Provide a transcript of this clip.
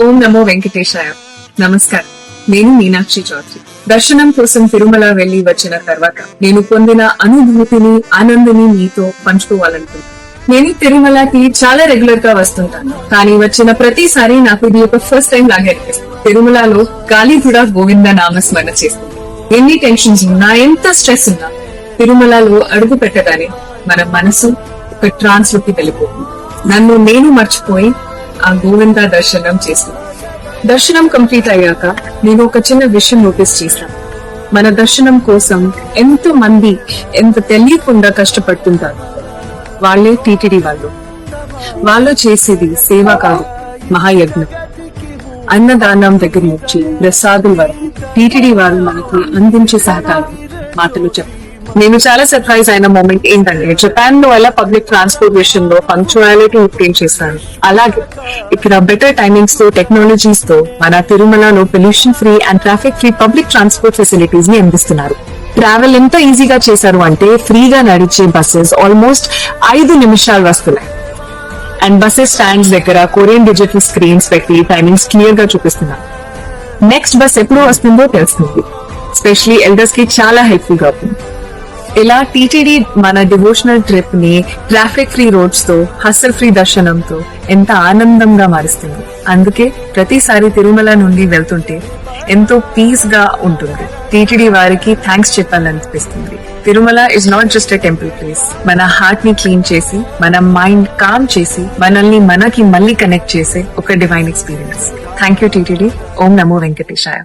ఓం నమో వెంకటేశాయ. నమస్కారం. నేను మీనాక్షి చౌదరి. దర్శనం కోసం తిరుమల వెళ్లి వచ్చిన తర్వాత నేను పొందిన అనుభూతిని, ఆనందాన్ని మీతో పంచుకోవాలనుకుంటున్నాను. నేను తిరుమలకి చాలా రెగ్యులర్ గా వస్తుంటాను, కానీ వచ్చిన ప్రతిసారి నాకు ఇది ఒక ఫస్ట్ టైం లాగా అనిపిస్తుంది. తిరుమలలో గాలిగూడ గోవింద నామస్మరణ చేస్తుంది. ఎన్ని టెన్షన్స్ ఉన్నా, ఎంత స్ట్రెస్ ఉన్నా, తిరుమలలో అడుగు పెట్టగానే మన మనసు ఒక ట్రాన్స్ లోకి వెళ్ళిపోతుంది. నన్ను నేను మర్చిపోయి ఆ గోవింద దర్శనం చేశాను. దర్శనం కంప్లీట్ అయ్యాక నేను ఒక చిన్న విషయం నోటీస్ చేశాను. మన దర్శనం కోసం ఎంతో మంది ఎంత తెలియకుండా కష్టపడుతుంటారు. వాళ్ళే టీటీడీ వాళ్ళు చేసేది సేవ కాదు, మహాయజ్ఞం. అన్నదానం దగ్గర నుంచి ప్రసాదుల వరకు టీటీడీ వారు మనకి అందించే సహకారం మాటలు చెప్పారు. నేను చాలా సర్ప్రైజ్ అయిన మూమెంట్ ఏంటంటే, జపాన్ లో ఎలా పబ్లిక్ ట్రాన్స్పోర్ట్ విషయంలో పంక్చువాలిటీ ఇంప్రూవ్ చేశారు, అలాగే ఇక్కడ బెటర్ టైమింగ్స్ తో, టెక్నాలజీస్ తో మన తిరుమలలో pollution free and traffic free public transport facilities ని అందిస్తున్నారు. ట్రావెల్ ఎంత ఈజీగా చేశారు అంటే, ఫ్రీగా నడిచే బస్సెస్ ఆల్మోస్ట్ 5 నిమిషాలు వస్తున్నాయి. అండ్ బస్సెస్ స్టాండ్స్ దగ్గర కొరియన్ డిజిటల్ స్క్రీన్స్ పెట్టి టైమింగ్స్ క్లియర్ గా చూపిస్తున్నారు. నెక్స్ట్ బస్ ఎప్పుడు వస్తుందో తెలుస్తుంది. స్పెషలీ ఎల్డర్స్ కి చాలా హెల్ప్ఫుల్ గా ఉంటుంది. ఇలా టీటీడీ మన డివోషనల్ ట్రిప్ ని ట్రాఫిక్ ఫ్రీ రోడ్స్ తో, హస్సల్ ఫ్రీ దర్శనంతో ఎంత ఆనందంగా మారుస్తుంది. అందుకే ప్రతిసారి తిరుమల నుండి వెళ్తుంటే ఎంతో పీస్ గా ఉంటుంది. టీటీడీ వారికి థ్యాంక్స్ చెప్పాలనిపిస్తుంది. Tirumala is not just a temple place. మన హార్ట్ ని క్లీన్ చేసి, మన మైండ్ కామ్ చేసి, మనల్ని మనకి మళ్ళీ కనెక్ట్ చేసే ఒక divine experience. Thank you TTD. ఓం నమో వెంకటేశాయ.